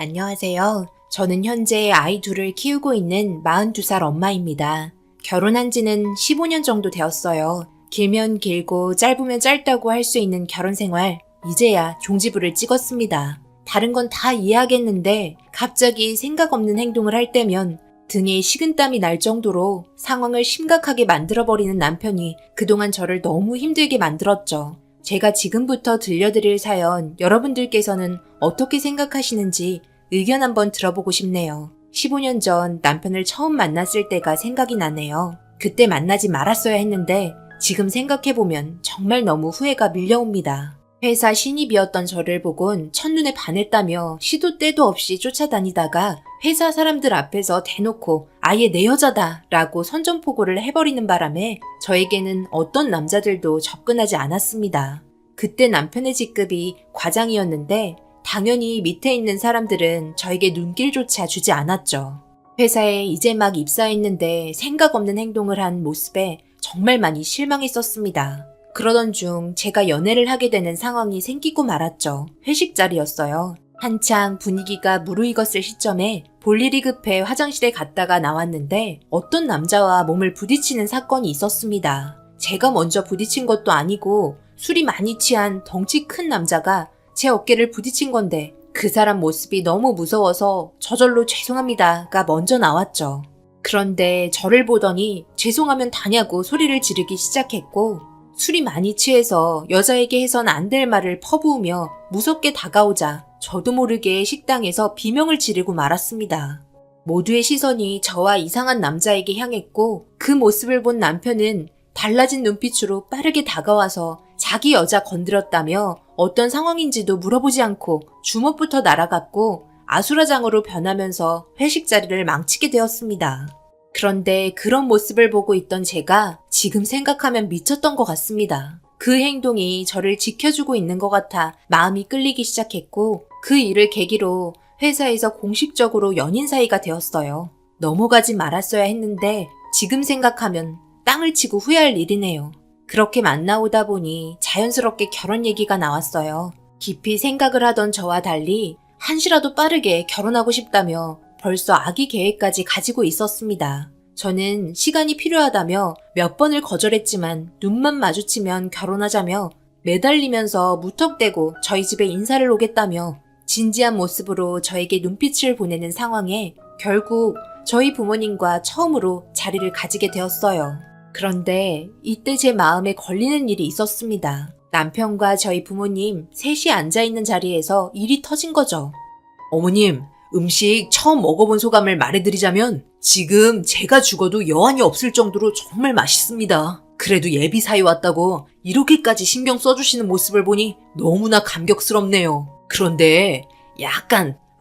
안녕하세요. 저는 현재 아이 둘을 키우고 있는 42살 엄마입니다. 결혼한 지는 15년 정도 되었어요. 길면 길고 짧으면 짧다고 할 수 있는 결혼 생활, 이제야 종지부를 찍었습니다. 다른 건 다 이해하겠는데 갑자기 생각 없는 행동을 할 때면 등에 식은땀이 날 정도로 상황을 심각하게 만들어버리는 남편이 그동안 저를 너무 힘들게 만들었죠. 제가 지금부터 들려드릴 사연, 여러분들께서는 어떻게 생각하시는지 의견 한번 들어보고 싶네요. 15년 전 남편을 처음 만났을 때가 생각이 나네요. 그때 만나지 말았어야 했는데 지금 생각해보면 정말 너무 후회가 밀려옵니다. 회사 신입이었던 저를 보곤 첫눈에 반했다며 시도 때도 없이 쫓아다니다가 회사 사람들 앞에서 대놓고 아예 내 여자다 라고 선전포고를 해버리는 바람에 저에게는 어떤 남자들도 접근하지 않았습니다. 그때 남편의 직급이 과장이었는데 당연히 밑에 있는 사람들은 저에게 눈길조차 주지 않았죠. 회사에 이제 막 입사했는데 생각 없는 행동을 한 모습에 정말 많이 실망했었습니다. 그러던 중 제가 연애를 하게 되는 상황이 생기고 말았죠. 회식 자리였어요. 한창 분위기가 무르익었을 시점에 볼 일이 급해 화장실에 갔다가 나왔는데 어떤 남자와 몸을 부딪히는 사건이 있었습니다. 제가 먼저 부딪힌 것도 아니고 술이 많이 취한 덩치 큰 남자가 제 어깨를 부딪힌 건데 그 사람 모습이 너무 무서워서 저절로 죄송합니다가 먼저 나왔죠. 그런데 저를 보더니 죄송하면 다냐고 소리를 지르기 시작했고 술이 많이 취해서 여자에게 해선 안 될 말을 퍼부으며 무섭게 다가오자 저도 모르게 식당에서 비명을 지르고 말았습니다. 모두의 시선이 저와 이상한 남자에게 향했고 그 모습을 본 남편은 달라진 눈빛으로 빠르게 다가와서 자기 여자 건드렸다며 어떤 상황인지도 물어보지 않고 주먹부터 날아갔고 아수라장으로 변하면서 회식 자리를 망치게 되었습니다. 그런데 그런 모습을 보고 있던 제가 지금 생각하면 미쳤던 것 같습니다. 그 행동이 저를 지켜주고 있는 것 같아 마음이 끌리기 시작했고 그 일을 계기로 회사에서 공식적으로 연인 사이가 되었어요. 넘어가지 말았어야 했는데 지금 생각하면 땅을 치고 후회할 일이네요. 그렇게 만나오다 보니 자연스럽게 결혼 얘기가 나왔어요. 깊이 생각을 하던 저와 달리 한시라도 빠르게 결혼하고 싶다며 벌써 아기 계획까지 가지고 있었습니다. 저는 시간이 필요하다며 몇 번을 거절했지만 눈만 마주치면 결혼하자며 매달리면서 무턱대고 저희 집에 인사를 오겠다며 진지한 모습으로 저에게 눈빛을 보내는 상황에 결국 저희 부모님과 처음으로 자리를 가지게 되었어요. 그런데 이때 제 마음에 걸리는 일이 있었습니다. 남편과 저희 부모님 셋이 앉아있는 자리에서 일이 터진 거죠. 어머님, 음식 처음 먹어본 소감을 말해드리자면 지금 제가 죽어도 여한이 없을 정도로 정말 맛있습니다. 그래도 예비 사위 왔다고 이렇게까지 신경 써주시는 모습을 보니 너무나 감격스럽네요. 그런데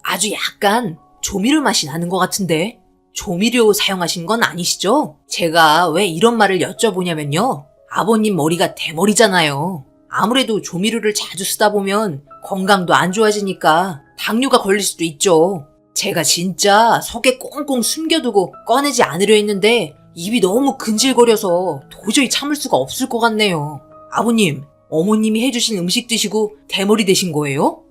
아주 약간 조미료 맛이 나는 것 같은데 조미료 사용하신 건 아니시죠? 제가 왜 이런 말을 여쭤보냐면요. 아버님 머리가 대머리잖아요. 아무래도 조미료를 자주 쓰다 보면 건강도 안 좋아지니까 당뇨가 걸릴 수도 있죠. 제가 진짜 속에 꽁꽁 숨겨두고 꺼내지 않으려 했는데 입이 너무 근질거려서 도저히 참을 수가 없을 것 같네요. 아버님, 어머님이 해주신 음식 드시고 대머리 되신 거예요?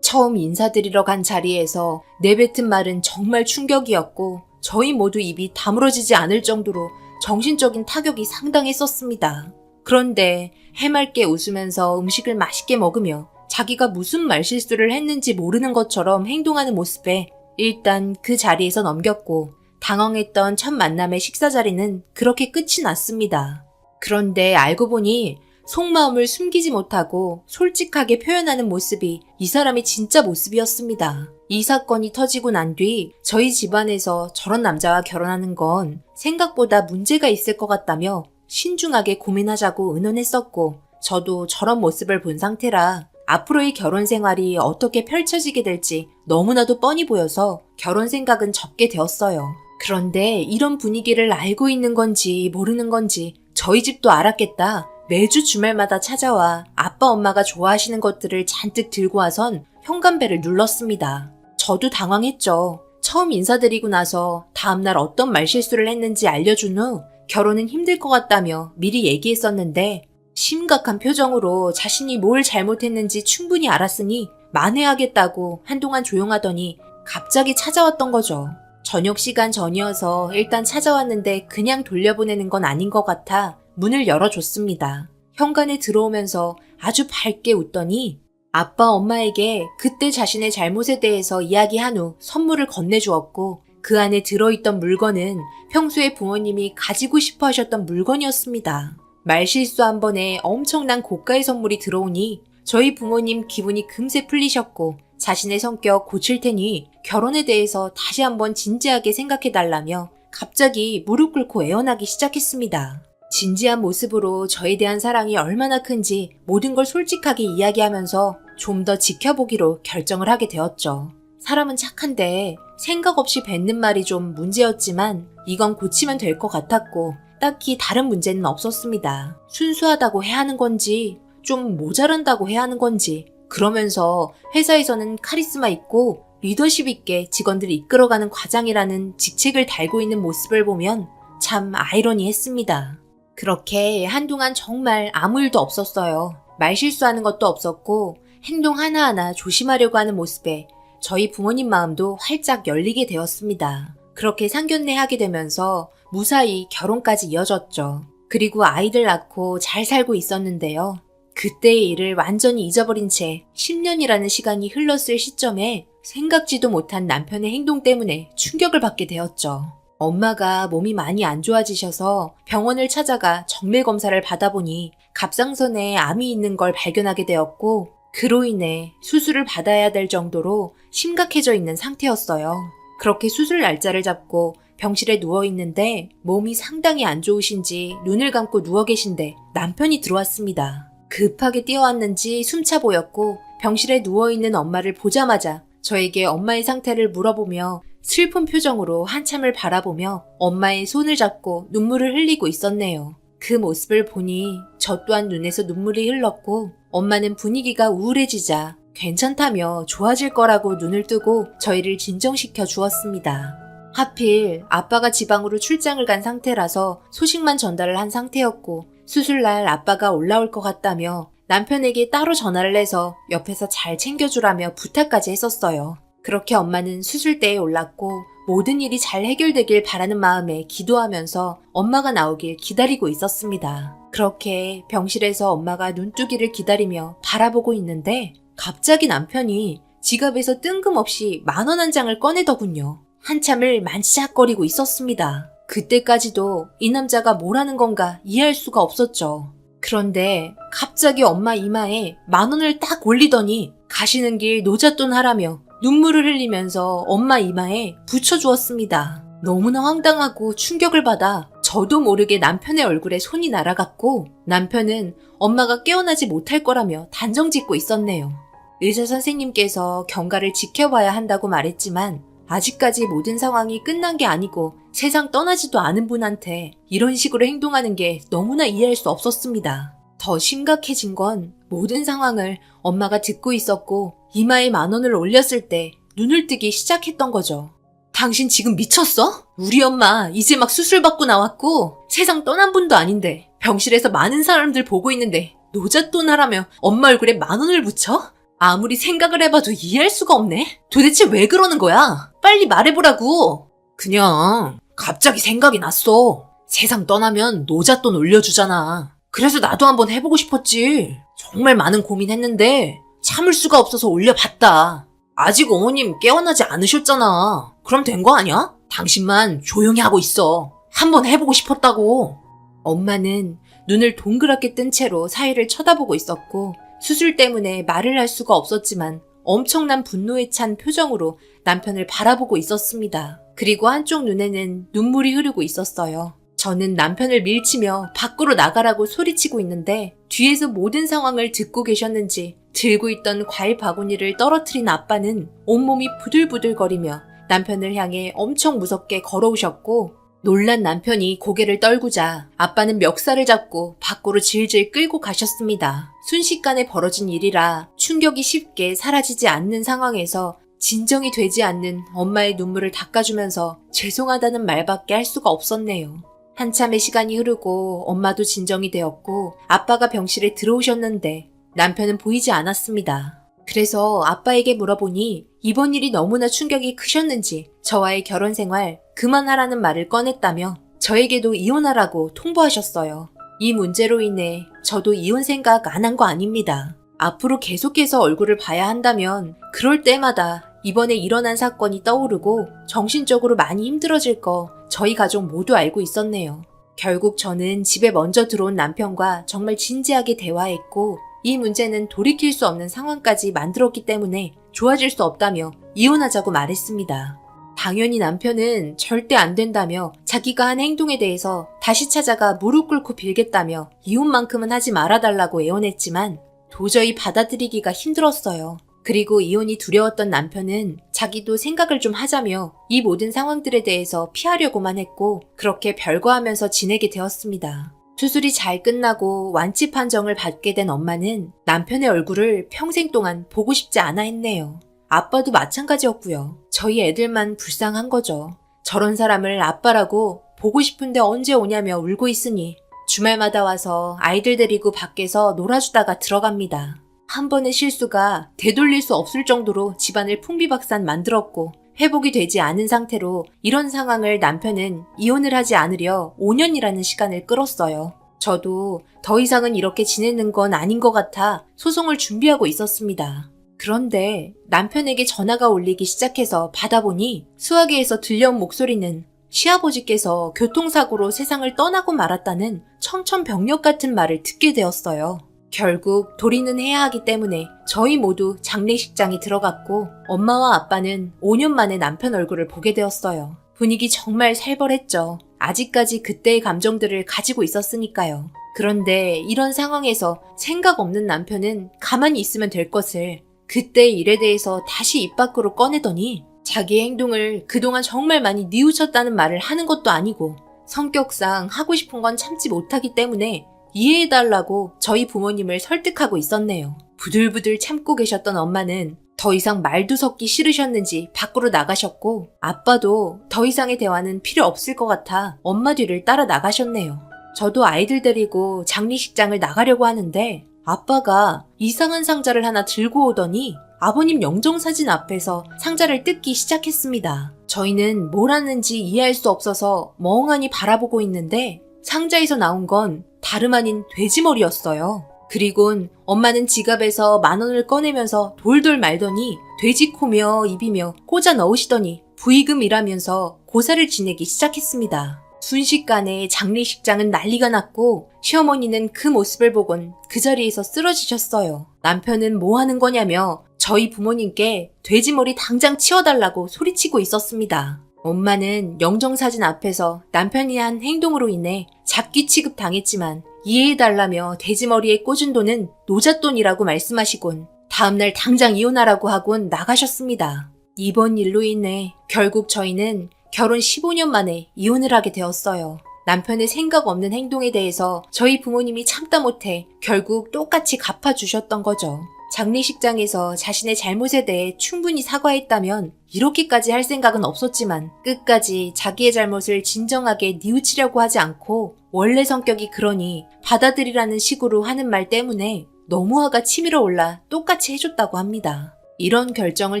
처음 인사드리러 간 자리에서 내뱉은 말은 정말 충격이었고 저희 모두 입이 다물어지지 않을 정도로 정신적인 타격이 상당했었습니다. 그런데 해맑게 웃으면서 음식을 맛있게 먹으며 자기가 무슨 말실수를 했는지 모르는 것처럼 행동하는 모습에 일단 그 자리에서 넘겼고 당황했던 첫 만남의 식사 자리는 그렇게 끝이 났습니다. 그런데 알고 보니 속마음을 숨기지 못하고 솔직하게 표현하는 모습이 이 사람의 진짜 모습이었습니다. 이 사건이 터지고 난 뒤 저희 집안에서 저런 남자와 결혼하는 건 생각보다 문제가 있을 것 같다며 신중하게 고민하자고 의논했었고 저도 저런 모습을 본 상태라 앞으로의 결혼 생활이 어떻게 펼쳐지게 될지 너무나도 뻔히 보여서 결혼 생각은 접게 되었어요. 그런데 이런 분위기를 알고 있는 건지 모르는 건지 저희 집도 알았겠다. 매주 주말마다 찾아와 아빠 엄마가 좋아하시는 것들을 잔뜩 들고 와선 현관벨을 눌렀습니다. 저도 당황했죠. 처음 인사드리고 나서 다음날 어떤 말실수를 했는지 알려준 후 결혼은 힘들 것 같다며 미리 얘기했었는데 심각한 표정으로 자신이 뭘 잘못했는지 충분히 알았으니 만회하겠다고 한동안 조용하더니 갑자기 찾아왔던 거죠. 저녁 시간 전이어서 일단 찾아왔는데 그냥 돌려보내는 건 아닌 것 같아 문을 열어줬습니다. 현관에 들어오면서 아주 밝게 웃더니 아빠 엄마에게 그때 자신의 잘못에 대해서 이야기한 후 선물을 건네주었고 그 안에 들어있던 물건은 평소에 부모님이 가지고 싶어 하셨던 물건이었습니다. 말실수 한 번에 엄청난 고가의 선물이 들어오니 저희 부모님 기분이 금세 풀리셨고 자신의 성격 고칠 테니 결혼에 대해서 다시 한번 진지하게 생각해달라며 갑자기 무릎 꿇고 애원하기 시작했습니다. 진지한 모습으로 저에 대한 사랑이 얼마나 큰지 모든 걸 솔직하게 이야기하면서 좀 더 지켜보기로 결정을 하게 되었죠. 사람은 착한데 생각 없이 뱉는 말이 좀 문제였지만 이건 고치면 될 것 같았고 딱히 다른 문제는 없었습니다. 순수하다고 해야 하는 건지 좀 모자란다고 해야 하는 건지 그러면서 회사에서는 카리스마 있고 리더십 있게 직원들을 이끌어가는 과장이라는 직책을 달고 있는 모습을 보면 참 아이러니했습니다. 그렇게 한동안 정말 아무 일도 없었어요. 말실수하는 것도 없었고 행동 하나하나 조심하려고 하는 모습에 저희 부모님 마음도 활짝 열리게 되었습니다. 그렇게 상견례하게 되면서 무사히 결혼까지 이어졌죠. 그리고 아이들 낳고 잘 살고 있었는데요. 그때의 일을 완전히 잊어버린 채 10년이라는 시간이 흘렀을 시점에 생각지도 못한 남편의 행동 때문에 충격을 받게 되었죠. 엄마가 몸이 많이 안 좋아지셔서 병원을 찾아가 정밀 검사를 받아보니 갑상선에 암이 있는 걸 발견하게 되었고 그로 인해 수술을 받아야 될 정도로 심각해져 있는 상태였어요. 그렇게 수술 날짜를 잡고 병실에 누워있는데 몸이 상당히 안 좋으신지 눈을 감고 누워 계신데 남편이 들어왔습니다. 급하게 뛰어왔는지 숨차 보였고 병실에 누워있는 엄마를 보자마자 저에게 엄마의 상태를 물어보며 슬픈 표정으로 한참을 바라보며 엄마의 손을 잡고 눈물을 흘리고 있었네요. 그 모습을 보니 저 또한 눈에서 눈물이 흘렀고 엄마는 분위기가 우울해지자 괜찮다며 좋아질 거라고 눈을 뜨고 저희를 진정시켜 주었습니다. 하필 아빠가 지방으로 출장을 간 상태라서 소식만 전달을 한 상태였고 수술날 아빠가 올라올 것 같다며 남편에게 따로 전화를 해서 옆에서 잘 챙겨주라며 부탁까지 했었어요. 그렇게 엄마는 수술대에 올랐고 모든 일이 잘 해결되길 바라는 마음에 기도하면서 엄마가 나오길 기다리고 있었습니다. 그렇게 병실에서 엄마가 눈뜨기를 기다리며 바라보고 있는데 갑자기 남편이 지갑에서 뜬금없이 10,000원 한 장을 꺼내더군요. 한참을 만지작거리고 있었습니다. 그때까지도 이 남자가 뭐라는 건가 이해할 수가 없었죠. 그런데 갑자기 엄마 이마에 10,000원을 딱 올리더니 가시는 길 노잣돈 하라며 눈물을 흘리면서 엄마 이마에 붙여주었습니다. 너무나 황당하고 충격을 받아 저도 모르게 남편의 얼굴에 손이 날아갔고 남편은 엄마가 깨어나지 못할 거라며 단정짓고 있었네요. 의사 선생님께서 경과를 지켜봐야 한다고 말했지만 아직까지 모든 상황이 끝난 게 아니고 세상 떠나지도 않은 분한테 이런 식으로 행동하는 게 너무나 이해할 수 없었습니다. 더 심각해진 건 모든 상황을 엄마가 듣고 있었고 이마에 10,000원을 올렸을 때 눈을 뜨기 시작했던 거죠. 당신 지금 미쳤어? 우리 엄마 이제 막 수술 받고 나왔고 세상 떠난 분도 아닌데 병실에서 많은 사람들 보고 있는데 노잣돈 하라며 엄마 얼굴에 10,000원을 붙여? 아무리 생각을 해봐도 이해할 수가 없네. 도대체 왜 그러는 거야? 빨리 말해보라고. 그냥 갑자기 생각이 났어. 세상 떠나면 노잣돈 올려주잖아. 그래서 나도 한번 해보고 싶었지. 정말 많은 고민했는데 참을 수가 없어서 올려봤다. 아직 어머님 깨어나지 않으셨잖아. 그럼 된 거 아니야? 당신만 조용히 하고 있어. 한번 해보고 싶었다고. 엄마는 눈을 동그랗게 뜬 채로 사위를 쳐다보고 있었고 수술 때문에 말을 할 수가 없었지만 엄청난 분노에 찬 표정으로 남편을 바라보고 있었습니다. 그리고 한쪽 눈에는 눈물이 흐르고 있었어요. 저는 남편을 밀치며 밖으로 나가라고 소리치고 있는데 뒤에서 모든 상황을 듣고 계셨는지 들고 있던 과일 바구니를 떨어뜨린 아빠는 온몸이 부들부들거리며 남편을 향해 엄청 무섭게 걸어오셨고 놀란 남편이 고개를 떨구자 아빠는 멱살을 잡고 밖으로 질질 끌고 가셨습니다. 순식간에 벌어진 일이라 충격이 쉽게 사라지지 않는 상황에서 진정이 되지 않는 엄마의 눈물을 닦아주면서 죄송하다는 말밖에 할 수가 없었네요. 한참의 시간이 흐르고 엄마도 진정이 되었고 아빠가 병실에 들어오셨는데 남편은 보이지 않았습니다. 그래서 아빠에게 물어보니 이번 일이 너무나 충격이 크셨는지 저와의 결혼 생활 그만하라는 말을 꺼냈다며 저에게도 이혼하라고 통보하셨어요. 이 문제로 인해 저도 이혼 생각 안 한 거 아닙니다. 앞으로 계속해서 얼굴을 봐야 한다면 그럴 때마다 이번에 일어난 사건이 떠오르고 정신적으로 많이 힘들어질 거 저희 가족 모두 알고 있었네요. 결국 저는 집에 먼저 들어온 남편과 정말 진지하게 대화했고 이 문제는 돌이킬 수 없는 상황까지 만들었기 때문에 좋아질 수 없다며 이혼하자고 말했습니다. 당연히 남편은 절대 안 된다며 자기가 한 행동에 대해서 다시 찾아가 무릎 꿇고 빌겠다며 이혼만큼은 하지 말아달라고 애원했지만 도저히 받아들이기가 힘들었어요. 그리고 이혼이 두려웠던 남편은 자기도 생각을 좀 하자며 이 모든 상황들에 대해서 피하려고만 했고 그렇게 별거하면서 지내게 되었습니다. 수술이 잘 끝나고 완치 판정을 받게 된 엄마는 남편의 얼굴을 평생 동안 보고 싶지 않아 했네요. 아빠도 마찬가지였고요. 저희 애들만 불쌍한 거죠. 저런 사람을 아빠라고 보고 싶은데 언제 오냐며 울고 있으니 주말마다 와서 아이들 데리고 밖에서 놀아주다가 들어갑니다. 한 번의 실수가 되돌릴 수 없을 정도로 집안을 풍비박산 만들었고 회복이 되지 않은 상태로 이런 상황을 남편은 이혼을 하지 않으려 5년이라는 시간을 끌었어요. 저도 더 이상은 이렇게 지내는 건 아닌 것 같아 소송을 준비하고 있었습니다. 그런데 남편에게 전화가 울리기 시작해서 받아보니 수화기에서 들려온 목소리는 시아버지께서 교통사고로 세상을 떠나고 말았다는 청천벽력 같은 말을 듣게 되었어요. 결국 도리는 해야 하기 때문에 저희 모두 장례식장에 들어갔고 엄마와 아빠는 5년 만에 남편 얼굴을 보게 되었어요. 분위기 정말 살벌했죠. 아직까지 그때의 감정들을 가지고 있었으니까요. 그런데 이런 상황에서 생각 없는 남편은 가만히 있으면 될 것을 그때의 일에 대해서 다시 입 밖으로 꺼내더니 자기의 행동을 그동안 정말 많이 뉘우쳤다는 말을 하는 것도 아니고 성격상 하고 싶은 건 참지 못하기 때문에 이해해달라고 저희 부모님을 설득하고 있었네요. 부들부들 참고 계셨던 엄마는 더 이상 말도 섞기 싫으셨는지 밖으로 나가셨고 아빠도 더 이상의 대화는 필요 없을 것 같아 엄마 뒤를 따라 나가셨네요. 저도 아이들 데리고 장례식장을 나가려고 하는데 아빠가 이상한 상자를 하나 들고 오더니 아버님 영정사진 앞에서 상자를 뜯기 시작했습니다. 저희는 뭘 하는지 이해할 수 없어서 멍하니 바라보고 있는데 상자에서 나온 건 다름 아닌 돼지머리였어요. 그리곤 엄마는 지갑에서 10,000원을 꺼내면서 돌돌 말더니 돼지코며 입이며 꽂아 넣으시더니 부의금이라면서 고사를 지내기 시작했습니다. 순식간에 장례식장은 난리가 났고 시어머니는 그 모습을 보곤 그 자리에서 쓰러지셨어요. 남편은 뭐 하는 거냐며 저희 부모님께 돼지머리 당장 치워달라고 소리치고 있었습니다. 엄마는 영정사진 앞에서 남편이 한 행동으로 인해 잡기 취급당했지만 이해해달라며 돼지머리에 꽂은 돈은 노잣돈이라고 말씀하시곤 다음날 당장 이혼하라고 하곤 나가셨습니다. 이번 일로 인해 결국 저희는 결혼 15년 만에 이혼을 하게 되었어요. 남편의 생각 없는 행동에 대해서 저희 부모님이 참다 못해 결국 똑같이 갚아주셨던 거죠. 장례식장에서 자신의 잘못에 대해 충분히 사과했다면 이렇게까지 할 생각은 없었지만 끝까지 자기의 잘못을 진정하게 뉘우치려고 하지 않고 원래 성격이 그러니 받아들이라는 식으로 하는 말 때문에 너무 화가 치밀어 올라 똑같이 해줬다고 합니다. 이런 결정을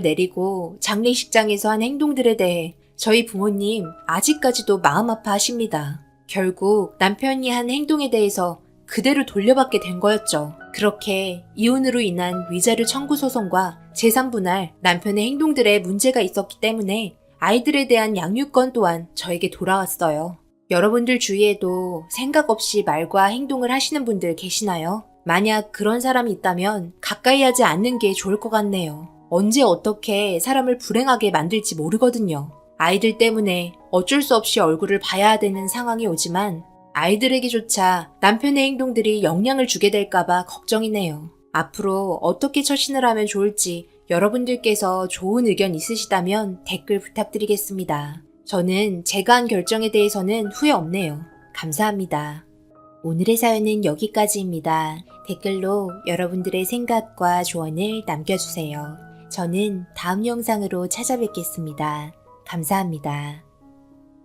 내리고 장례식장에서 한 행동들에 대해 저희 부모님 아직까지도 마음 아파하십니다. 결국 남편이 한 행동에 대해서 그대로 돌려받게 된 거였죠. 그렇게 이혼으로 인한 위자료 청구 소송과 재산 분할, 남편의 행동들에 문제가 있었기 때문에 아이들에 대한 양육권 또한 저에게 돌아왔어요. 여러분들 주위에도 생각 없이 말과 행동을 하시는 분들 계시나요? 만약 그런 사람이 있다면 가까이 하지 않는 게 좋을 것 같네요. 언제 어떻게 사람을 불행하게 만들지 모르거든요. 아이들 때문에 어쩔 수 없이 얼굴을 봐야 되는 상황이 오지만 아이들에게조차 남편의 행동들이 영향을 주게 될까봐 걱정이네요. 앞으로 어떻게 처신을 하면 좋을지 여러분들께서 좋은 의견 있으시다면 댓글 부탁드리겠습니다. 저는 제가 한 결정에 대해서는 후회 없네요. 감사합니다. 오늘의 사연은 여기까지입니다. 댓글로 여러분들의 생각과 조언을 남겨주세요. 저는 다음 영상으로 찾아뵙겠습니다. 감사합니다.